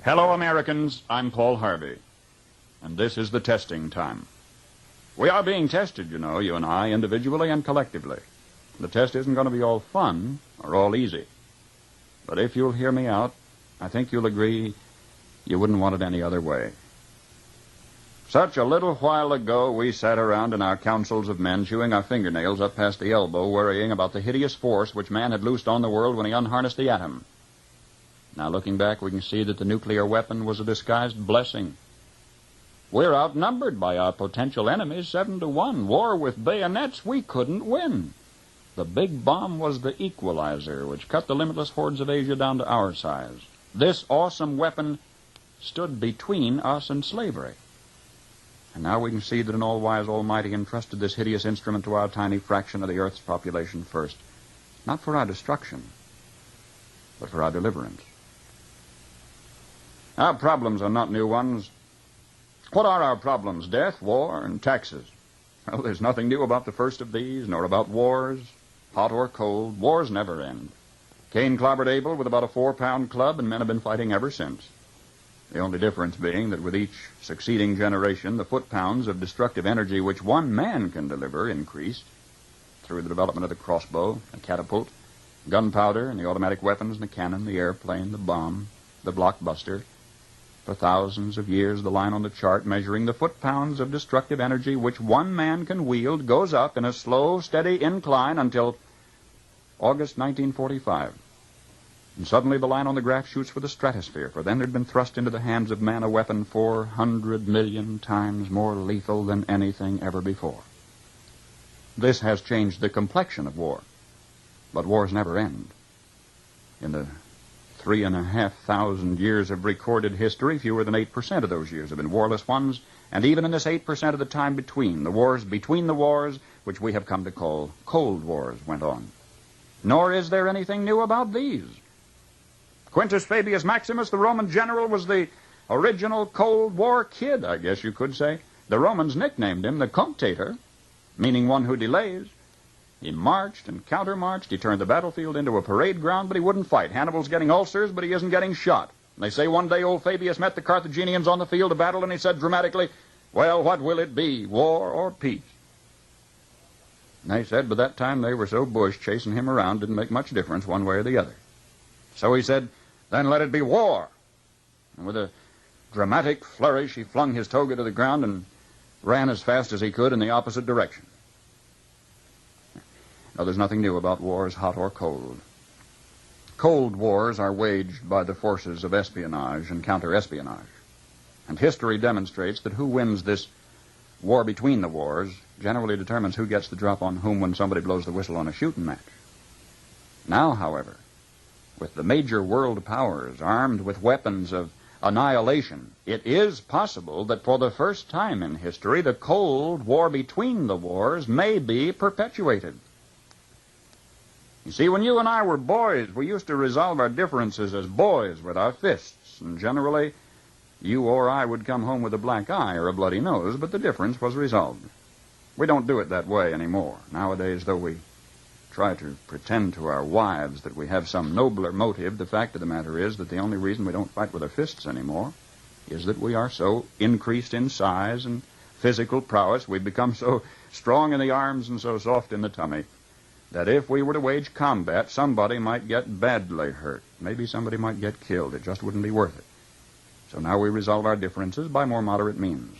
Hello, Americans. I'm Paul Harvey, and this is the testing time. We are being tested, you know, you and I, individually and collectively. The test isn't going to be all fun or all easy. But if you'll hear me out, I think you'll agree you wouldn't want it any other way. Such a little while ago, we sat around in our councils of men, chewing our fingernails up past the elbow, worrying about the hideous force which man had loosed on the world when he unharnessed the atom. Now, looking back, we can see that the nuclear weapon was a disguised blessing. We're outnumbered by our potential enemies 7-1. War with bayonets, we couldn't win. The big bomb was the equalizer, which cut the limitless hordes of Asia down to our size. This awesome weapon stood between us and slavery. And now we can see that an all-wise Almighty entrusted this hideous instrument to our tiny fraction of the Earth's population first, not for our destruction, but for our deliverance. Our problems are not new ones. What are our problems? Death, war, and taxes. Well, there's nothing new about the first of these, nor about wars, hot or cold. Wars never end. Cain clobbered Abel with about a 4-pound club, and men have been fighting ever since. The only difference being that with each succeeding generation, the foot-pounds of destructive energy which one man can deliver increased through the development of the crossbow, the catapult, gunpowder, and the automatic weapons, and the cannon, the airplane, the bomb, the blockbuster. For thousands of years, the line on the chart measuring the foot-pounds of destructive energy which one man can wield goes up in a slow, steady incline until August 1945. And suddenly the line on the graph shoots for the stratosphere, for then there'd been thrust into the hands of man a weapon 400 million times more lethal than anything ever before. This has changed the complexion of war, but wars never end. In the 3,500 years of recorded history, fewer than 8% of those years have been warless ones, and even in this 8% of the time between, the wars between the wars, which we have come to call Cold Wars, went on. Nor is there anything new about these. Quintus Fabius Maximus, the Roman general, was the original Cold War kid, I guess you could say. The Romans nicknamed him the Cunctator, meaning one who delays. He marched and countermarched. He turned the battlefield into a parade ground, but he wouldn't fight. Hannibal's getting ulcers, but he isn't getting shot. And they say one day old Fabius met the Carthaginians on the field of battle, and he said dramatically, "Well, what will it be, war or peace?" And they said by that time they were so bush, chasing him around didn't make much difference one way or the other. So he said, "Then let it be war." And with a dramatic flourish, he flung his toga to the ground and ran as fast as he could in the opposite direction. Now, there's nothing new about wars, hot or cold. Cold wars are waged by the forces of espionage and counter-espionage. And history demonstrates that who wins this war between the wars generally determines who gets the drop on whom when somebody blows the whistle on a shooting match. Now, however, with the major world powers armed with weapons of annihilation, it is possible that for the first time in history, the Cold War between the wars may be perpetuated. You see, when you and I were boys, we used to resolve our differences as boys with our fists, and generally you or I would come home with a black eye or a bloody nose, but the difference was resolved. We don't do it that way anymore. Nowadays, though we try to pretend to our wives that we have some nobler motive, the fact of the matter is that the only reason we don't fight with our fists anymore is that we are so increased in size and physical prowess, we've become so strong in the arms and so soft in the tummy, that if we were to wage combat, somebody might get badly hurt. Maybe somebody might get killed. It just wouldn't be worth it. So now we resolve our differences by more moderate means.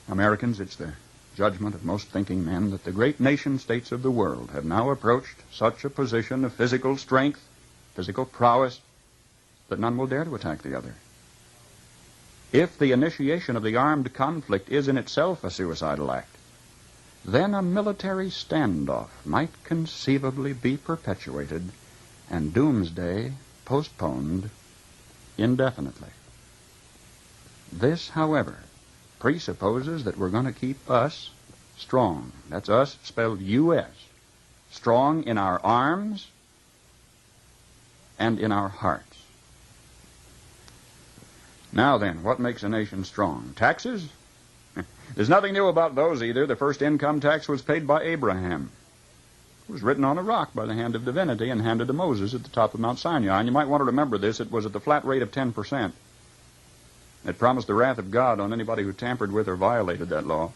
Americans, it's the judgment of most thinking men that the great nation-states of the world have now approached such a position of physical strength, physical prowess, that none will dare to attack the other. If the initiation of the armed conflict is in itself a suicidal act, then a military standoff might conceivably be perpetuated and doomsday postponed indefinitely. This, however, presupposes that we're going to keep us strong. That's us spelled U.S. Strong in our arms and in our hearts. Now then, what makes a nation strong? Taxes? There's nothing new about those either. The first income tax was paid by Abraham. was written on a rock by the hand of divinity and handed to Moses at the top of Mount Sinai. And you might want to remember this. It was at the flat rate of 10%. It promised the wrath of God on anybody who tampered with or violated that law.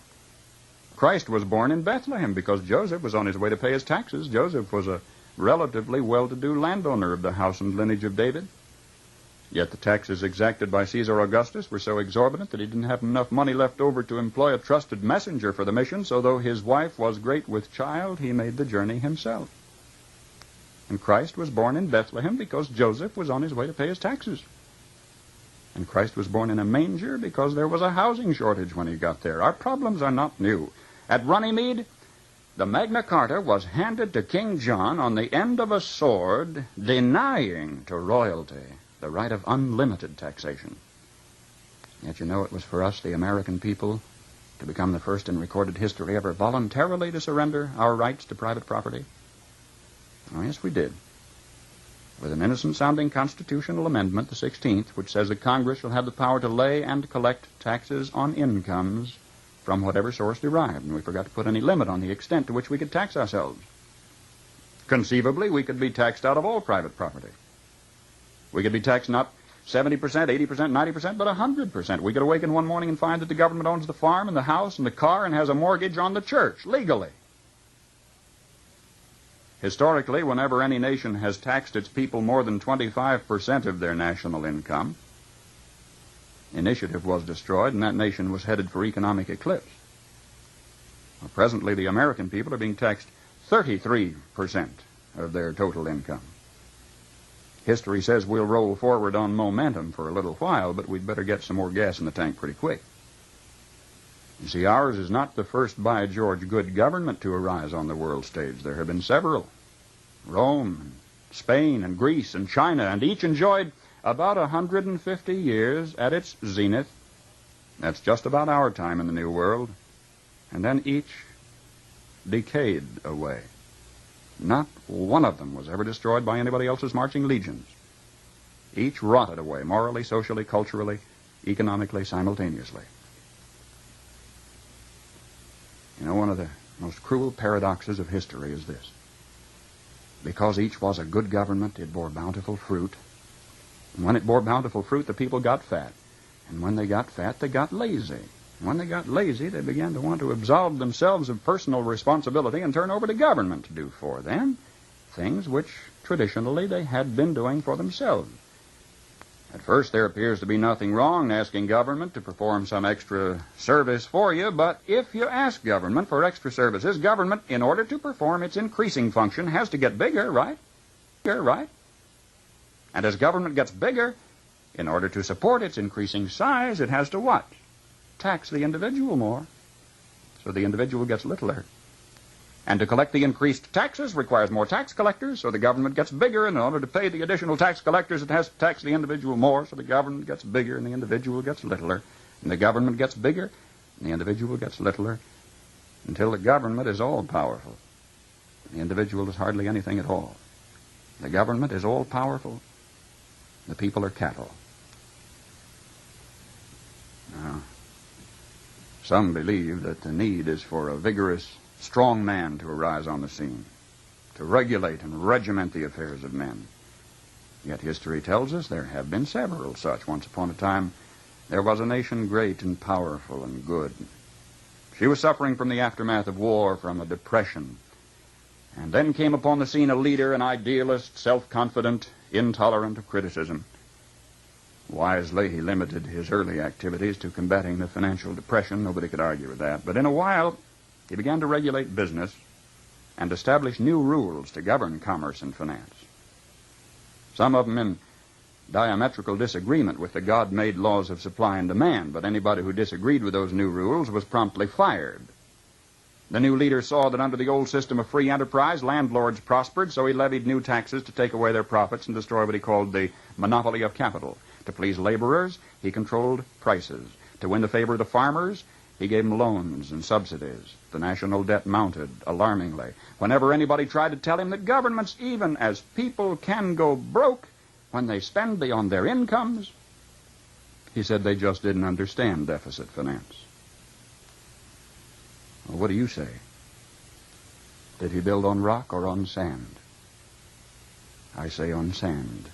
Christ was born in Bethlehem because Joseph was on his way to pay his taxes. Joseph was a relatively well-to-do landowner of the house and lineage of David. Yet the taxes exacted by Caesar Augustus were so exorbitant that he didn't have enough money left over to employ a trusted messenger for the mission, so though his wife was great with child, he made the journey himself. And Christ was born in Bethlehem because Joseph was on his way to pay his taxes. And Christ was born in a manger because there was a housing shortage when he got there. Our problems are not new. At Runnymede, the Magna Carta was handed to King John on the end of a sword, denying to royalty the right of unlimited taxation. Yet you know it was for us, the American people, to become the first in recorded history ever voluntarily to surrender our rights to private property. Oh, yes, we did. With an innocent-sounding constitutional amendment, the 16th, which says that Congress shall have the power to lay and collect taxes on incomes from whatever source derived, and we forgot to put any limit on the extent to which we could tax ourselves. Conceivably, we could be taxed out of all private property. We could be taxed not 70%, 80%, 90%, but 100%. We could awaken one morning and find that the government owns the farm and the house and the car and has a mortgage on the church, legally. Historically, whenever any nation has taxed its people more than 25% of their national income, initiative was destroyed and that nation was headed for economic eclipse. Well, presently, the American people are being taxed 33% of their total income. History says we'll roll forward on momentum for a little while, but we'd better get some more gas in the tank pretty quick. You see, ours is not the first by George good government to arise on the world stage. There have been several. Rome, and Spain, and Greece, and China, and each enjoyed about 150 years at its zenith. That's just about our time in the New World. And then each decayed away. Not one of them was ever destroyed by anybody else's marching legions. Each rotted away, morally, socially, culturally, economically, simultaneously. You know, one of the most cruel paradoxes of history is this. Because each was a good government, it bore bountiful fruit. And when it bore bountiful fruit, the people got fat. And when they got fat, they got lazy. And when they got lazy, they began to want to absolve themselves of personal responsibility and turn over to government to do for them things which traditionally they had been doing for themselves. At first, there appears to be nothing wrong in asking government to perform some extra service for you, but if you ask government for extra services, government, in order to perform its increasing function, has to get bigger, right? Right? And as government gets bigger, in order to support its increasing size, it has to what? Tax the individual more, so the individual gets littler. And to collect the increased taxes requires more tax collectors, so the government gets bigger, and in order to pay the additional tax collectors, it has to tax the individual more, so the government gets bigger and the individual gets littler. And the government gets bigger and the individual gets littler until the government is all-powerful. The individual is hardly anything at all. The government is all-powerful. The people are cattle. Now, some believe that the need is for a vigorous, strong man to arise on the scene, to regulate and regiment the affairs of men. Yet history tells us there have been several such. Once upon a time, there was a nation great and powerful and good. She was suffering from the aftermath of war, from a depression. And then came upon the scene a leader, an idealist, self-confident, intolerant of criticism. Wisely, he limited his early activities to combating the financial depression. Nobody could argue with that. But in a while, he began to regulate business and establish new rules to govern commerce and finance. Some of them in diametrical disagreement with the God-made laws of supply and demand, but anybody who disagreed with those new rules was promptly fired. The new leader saw that under the old system of free enterprise, landlords prospered, so he levied new taxes to take away their profits and destroy what he called the monopoly of capital. To please laborers, he controlled prices. To win the favor of the farmers, he gave them loans and subsidies. The national debt mounted alarmingly. Whenever anybody tried to tell him that governments, even as people, can go broke when they spend beyond their incomes, he said they just didn't understand deficit finance. Well, what do you say? Did he build on rock or on sand? I say on sand.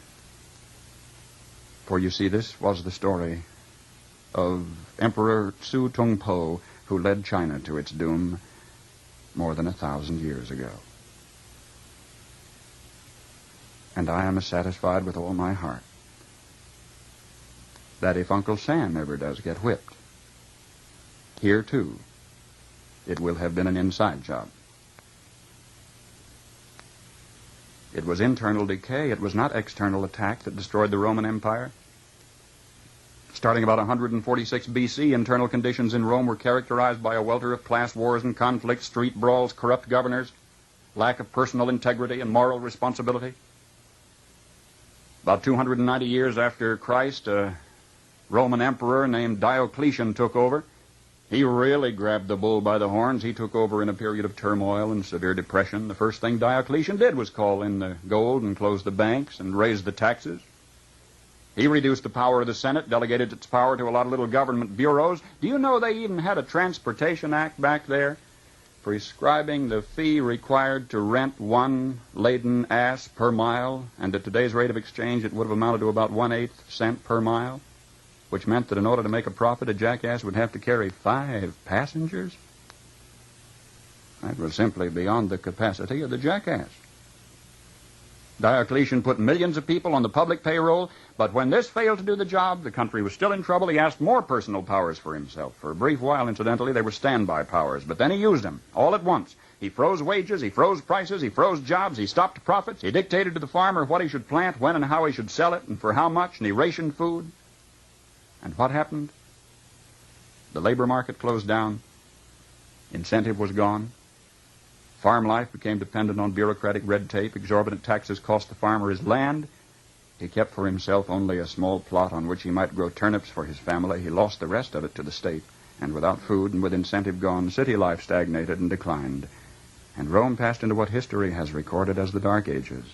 For you see, this was the story of Emperor Su Tongpo, who led China to its doom more than 1,000 years ago. And I am satisfied with all my heart that if Uncle Sam ever does get whipped, here too, it will have been an inside job. It was internal decay. It was not external attack that destroyed the Roman Empire. Starting about 146 B.C., internal conditions in Rome were characterized by a welter of class wars and conflicts, street brawls, corrupt governors, lack of personal integrity and moral responsibility. About 290 years after Christ, a Roman emperor named Diocletian took over. He really grabbed the bull by the horns. He took over in a period of turmoil and severe depression. The first thing Diocletian did was call in the gold and close the banks and raise the taxes. He reduced the power of the Senate, delegated its power to a lot of little government bureaus. Do you know they even had a Transportation Act back there prescribing the fee required to rent one laden ass per mile? And at today's rate of exchange, it would have amounted to about 1/8 cent per mile, which meant that in order to make a profit, a jackass would have to carry 5 passengers. That was simply beyond the capacity of the jackass. Diocletian put millions of people on the public payroll, but when this failed to do the job, the country was still in trouble. He asked more personal powers for himself. For a brief while, incidentally, they were standby powers, but then he used them all at once. He froze wages, he froze prices, he froze jobs, he stopped profits, he dictated to the farmer what he should plant, when and how he should sell it, and for how much, and he rationed food. And what happened? The labor market closed down. Incentive was gone. Farm life became dependent on bureaucratic red tape. Exorbitant taxes cost the farmer his land. He kept for himself only a small plot on which he might grow turnips for his family. He lost the rest of it to the state. And without food and with incentive gone, city life stagnated and declined. And Rome passed into what history has recorded as the Dark Ages,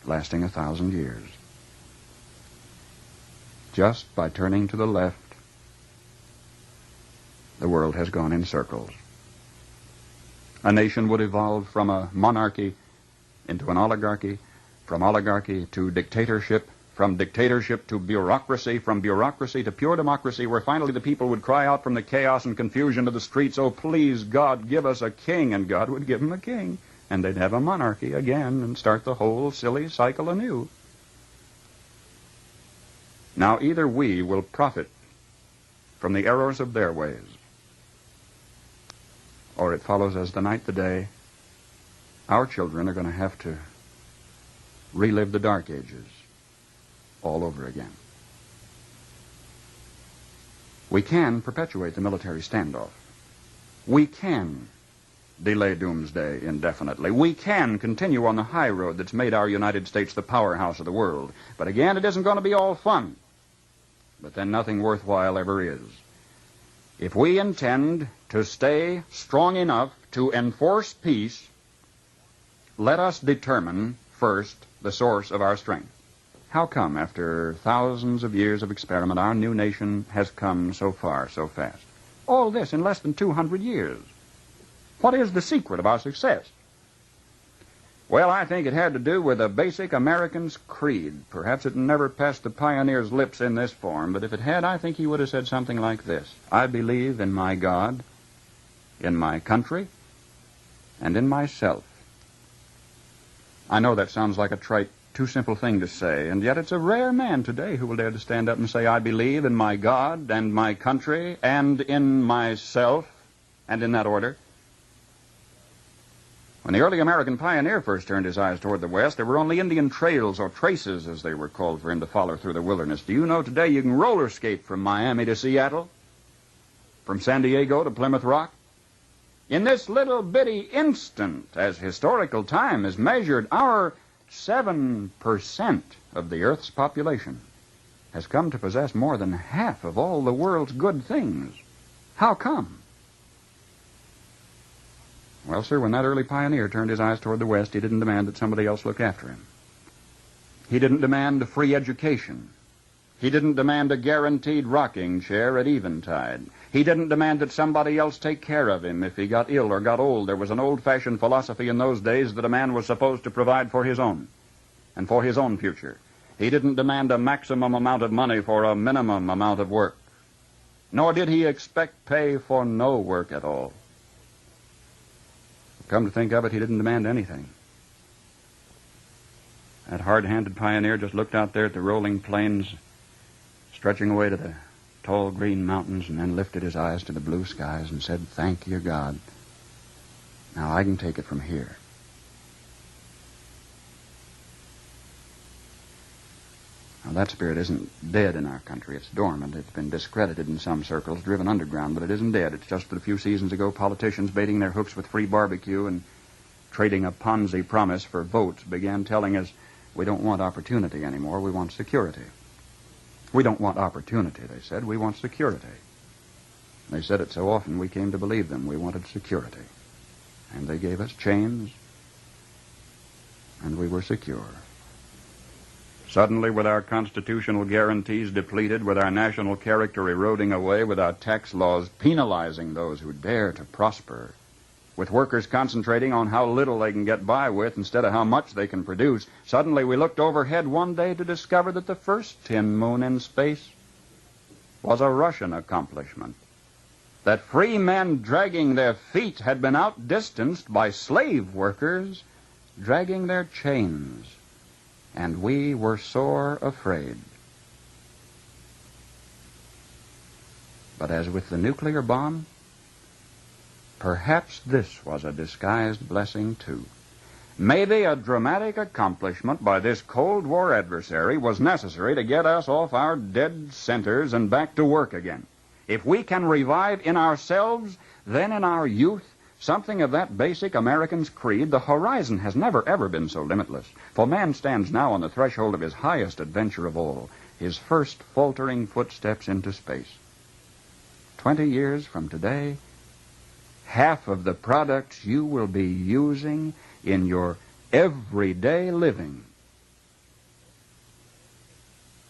lasting 1,000 years. Just by turning to the left, the world has gone in circles. A nation would evolve from a monarchy into an oligarchy, from oligarchy to dictatorship, from dictatorship to bureaucracy, from bureaucracy to pure democracy, where finally the people would cry out from the chaos and confusion of the streets, "Oh, please, God, give us a king," and God would give them a king, and they'd have a monarchy again and start the whole silly cycle anew. Now, either we will profit from the errors of their ways, or it follows as the night the day, our children are going to have to relive the Dark Ages all over again. We can perpetuate the military standoff. We can delay doomsday indefinitely. We can continue on the high road that's made our United States the powerhouse of the world. But again, it isn't going to be all fun. But then nothing worthwhile ever is. If we intend to stay strong enough to enforce peace, let us determine first the source of our strength. How come, after thousands of years of experiment, our new nation has come so far so fast? All this in less than 200 years. What is the secret of our success? Well, I think it had to do with a basic American's creed. Perhaps it never passed the pioneer's lips in this form, but if it had, I think he would have said something like this: I believe in my God, in my country, and in myself. I know that sounds like a trite, too simple thing to say, and yet it's a rare man today who will dare to stand up and say, I believe in my God and my country and in myself, and in that order. When the early American pioneer first turned his eyes toward the West, there were only Indian trails, or traces as they were called, for him to follow through the wilderness. Do you know today you can roller skate from Miami to Seattle? From San Diego to Plymouth Rock? In this little bitty instant, as historical time is measured, our 7% of the Earth's population has come to possess more than half of all the world's good things. How come? Well, sir, when that early pioneer turned his eyes toward the West, he didn't demand that somebody else look after him. He didn't demand a free education. He didn't demand a guaranteed rocking chair at eventide. He didn't demand that somebody else take care of him if he got ill or got old. There was an old-fashioned philosophy in those days that a man was supposed to provide for his own and for his own future. He didn't demand a maximum amount of money for a minimum amount of work. Nor did he expect pay for no work at all. Come to think of it, he didn't demand anything. That hard-handed pioneer just looked out there at the rolling plains stretching away to the tall green mountains, and then lifted his eyes to the blue skies and said, "Thank you, God. Now I can take it from here." Now that spirit isn't dead in our country. It's dormant. It's been discredited in some circles, driven underground, but it isn't dead. It's just that a few seasons ago, politicians baiting their hooks with free barbecue and trading a Ponzi promise for votes began telling us, we don't want opportunity anymore, we want security. We don't want opportunity, they said. We want security. They said it so often we came to believe them. We wanted security. And they gave us chains, and we were secure. Suddenly, with our constitutional guarantees depleted, with our national character eroding away, with our tax laws penalizing those who dare to prosper, with workers concentrating on how little they can get by with instead of how much they can produce, suddenly we looked overhead one day to discover that the first tin moon in space was a Russian accomplishment. That free men dragging their feet had been outdistanced by slave workers dragging their chains. And we were sore afraid. But as with the nuclear bomb, perhaps this was a disguised blessing, too. Maybe a dramatic accomplishment by this Cold War adversary was necessary to get us off our dead centers and back to work again. If we can revive in ourselves, then in our youth, something of that basic American's creed, the horizon has never, ever been so limitless. For man stands now on the threshold of his highest adventure of all, his first faltering footsteps into space. 20 years from today, half of the products you will be using in your everyday living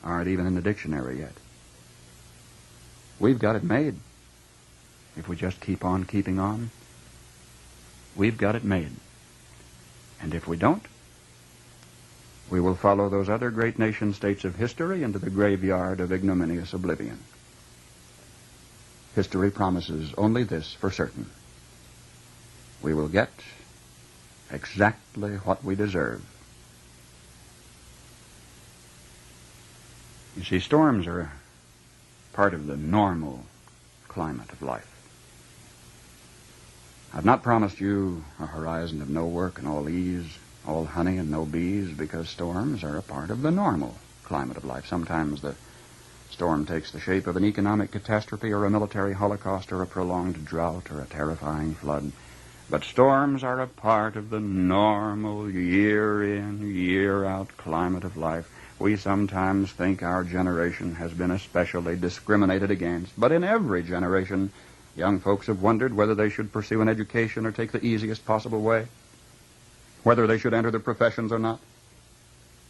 aren't even in the dictionary yet. We've got it made. If we just keep on keeping on, we've got it made. And if we don't, we will follow those other great nation-states of history into the graveyard of ignominious oblivion. History promises only this for certain. We will get exactly what we deserve. You see, storms are a part of the normal climate of life. I've not promised you a horizon of no work and all ease, all honey and no bees, because storms are a part of the normal climate of life. Sometimes the storm takes the shape of an economic catastrophe or a military holocaust or a prolonged drought or a terrifying flood. But storms are a part of the normal year-in, year-out climate of life. We sometimes think our generation has been especially discriminated against, but in every generation, young folks have wondered whether they should pursue an education or take the easiest possible way, whether they should enter the professions or not.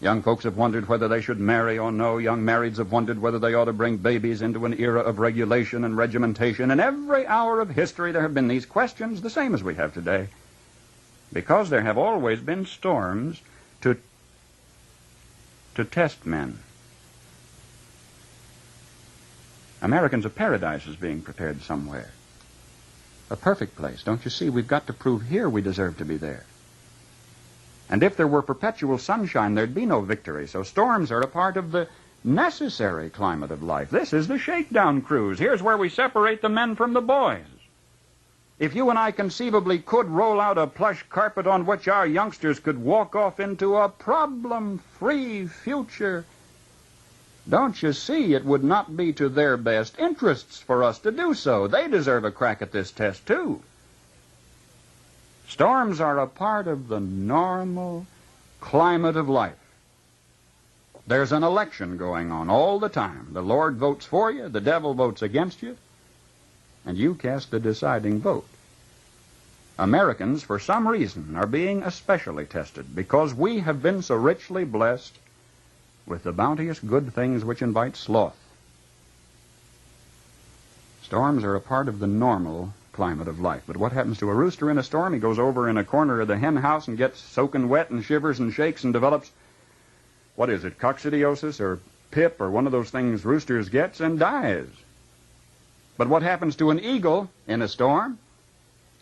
Young folks have wondered whether they should marry or no. Young marrieds have wondered whether they ought to bring babies into an era of regulation and regimentation. In every hour of history there have been these questions, the same as we have today, because there have always been storms to test men. Americans of paradise is being prepared somewhere. A perfect place. Don't you see? We've got to prove here we deserve to be there. And if there were perpetual sunshine, there'd be no victory. So storms are a part of the necessary climate of life. This is the shakedown cruise. Here's where we separate the men from the boys. If you and I conceivably could roll out a plush carpet on which our youngsters could walk off into a problem-free future, don't you see, it would not be to their best interests for us to do so. They deserve a crack at this test, too. Storms are a part of the normal climate of life. There's an election going on all the time. The Lord votes for you, the devil votes against you, and you cast the deciding vote. Americans, for some reason, are being especially tested because we have been so richly blessed with the bounteous good things which invite sloth. Storms are a part of the normal climate of life. But what happens to a rooster in a storm? He goes over in a corner of the hen house and gets soaking wet and shivers and shakes and develops, what is it, coccidiosis or pip or one of those things roosters gets, and dies. But what happens to an eagle in a storm?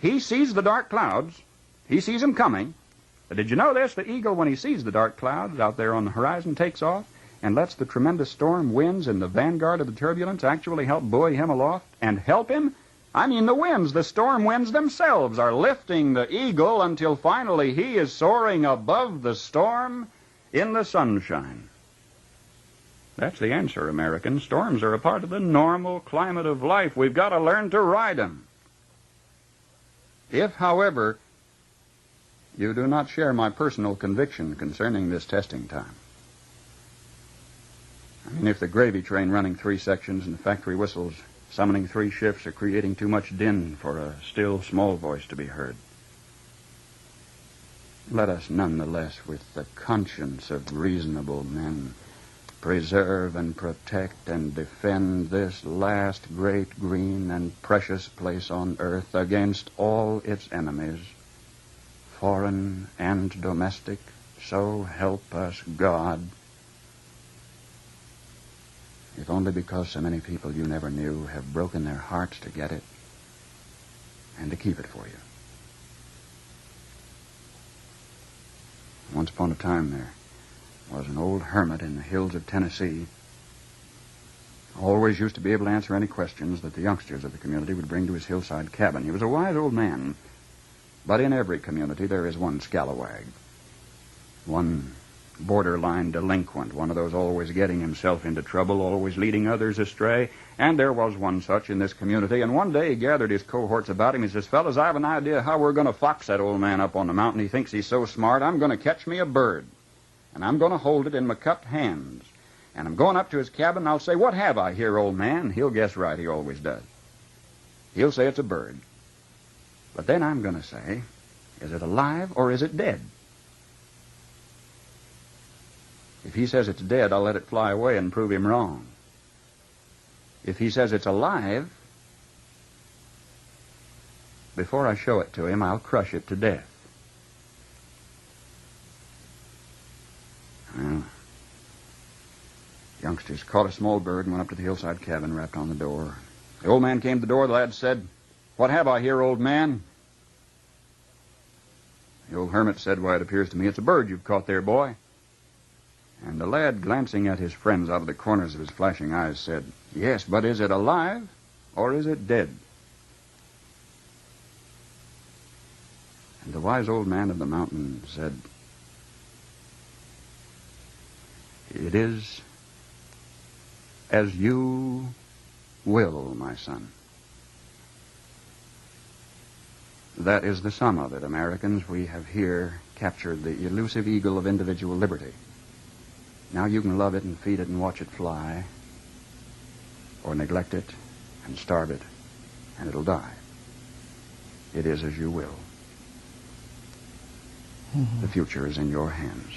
He sees the dark clouds. He sees them coming. But did you know this? The eagle, when he sees the dark clouds out there on the horizon, takes off and lets the tremendous storm winds in the vanguard of the turbulence actually help buoy him aloft and help him. I mean, the winds, the storm winds themselves are lifting the eagle until finally he is soaring above the storm in the sunshine. That's the answer, Americans. Storms are a part of the normal climate of life. We've got to learn to ride them. If, however, you do not share my personal conviction concerning this testing time, I mean, if the gravy train running 3 sections and the factory whistles summoning 3 shifts are creating too much din for a still small voice to be heard, let us nonetheless, with the conscience of reasonable men, preserve and protect and defend this last great green and precious place on earth against all its enemies, foreign and domestic. So help us God. If only because so many people you never knew have broken their hearts to get it and to keep it for you. Once upon a time there was an old hermit in the hills of Tennessee. Always used to be able to answer any questions that the youngsters of the community would bring to his hillside cabin. He was a wise old man, but in every community there is one scalawag, one borderline delinquent, one of those always getting himself into trouble, always leading others astray. And there was one such in this community. And one day he gathered his cohorts about him. He says, fellas, I have an idea how we're going to fox that old man up on the mountain. He thinks he's so smart. I'm going to catch me a bird, and I'm going to hold it in my cupped hands. And I'm going up to his cabin, and I'll say, what have I here, old man? He'll guess right. He always does. He'll say it's a bird. But then I'm going to say, is it alive or is it dead? If he says it's dead, I'll let it fly away and prove him wrong. If he says it's alive, before I show it to him, I'll crush it to death. Well, youngsters caught a small bird and went up to the hillside cabin, rapped on the door. The old man came to the door. The lad said, what have I here, old man? The old hermit said, why, it appears to me it's a bird you've caught there, boy. And the lad, glancing at his friends out of the corners of his flashing eyes, said, yes, but is it alive or is it dead? And the wise old man of the mountain said, it is as you will, my son. That is the sum of it, Americans. We have here captured the elusive eagle of individual liberty. Now you can love it and feed it and watch it fly, or neglect it and starve it, and it'll die. It is as you will. The future is in your hands.